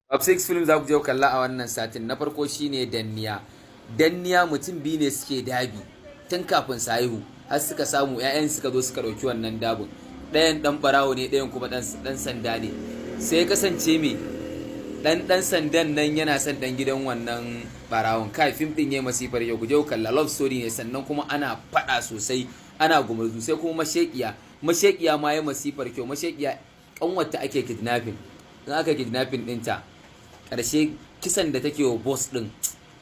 Top 6 film za ku je kalla a wannan satin. Na farko shine Danniya. Danniya mutum biyu ne suke dabi tun kafin su haihu har suka samu 'ya'yan suka zo suka ɗauki wannan dabin. Ɗayan ɗan barawo ne, ɗayan kuma ɗan sanda ne. Sai kasance me ɗan sandan nan yana son ɗan gidan wannan barawon. Kai fim ɗin ya masifar yau, ku je kalla. Love story ne, sannan kuma ana faɗa sosai, ana gumurzu. Sai kuma mashekiya ma ya masifar kyau. Mashekiya ƙanwata ake kidnapping. In aka kidnapping ɗinta, ƙarshe kisan da take wa boss ɗin,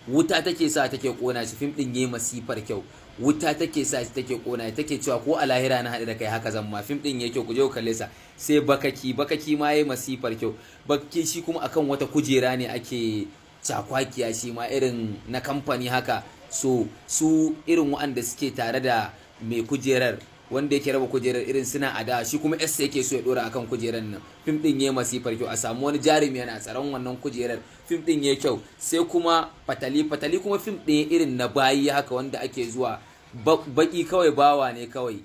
wuta take sa take ƙona shi. Fim ɗin yayi masifar kyau. Wuta take sa shi take ƙona shi, take cewa ko a lahira na haɗu da kai haka zan ma. Fim ɗin yayi kyau, ku je ku kalle sa. Sai bakaki ma yayi masifar kyau. Bakaki shi kuma akan wata kujera ne ake cakwakiya, shi ma irin na kamfani haka. So su irin waɗanda suke tare da mai kujerar, wanda yake raba kujerar, irin suna ada, shi kuma S yake so ya dora akan kujerar nan. Fim din yayi masifar kyau. A samu wani jarumi yana tsaron wannan kujerar. Fim din yayi kyau. Sai kuma fatali kuma fim ɗaya irin na bayi haka, wanda ake zuwa baki kawai bawa ne kawai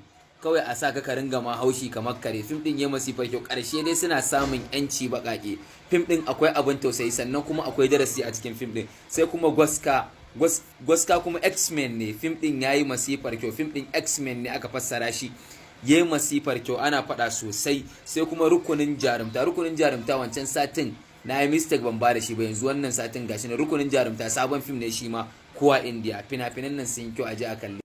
a sa ka ringa ma haushi kamar kare. Fim din yayi masifar kyau. Karshe dai suna samun yanci bakake. Fim din akwai abin tausayi, sannan kuma akwai darasi a cikin fim din. Sai kuma Gwaska kuma X-Men ne. Fim din yayi masifar kyau. Fim din X-Men ne aka fassara shi, yayi masifar kyau, ana faɗa sosai. Sai kuma rukunin jarumta wancan satin na yi mistake ban ba da shi ba, yanzu wannan satin gashi na rukunin jarumta sabon fim ne shi ma, kowa India. Fina-finan nan sun yi kyau, a je a kalli.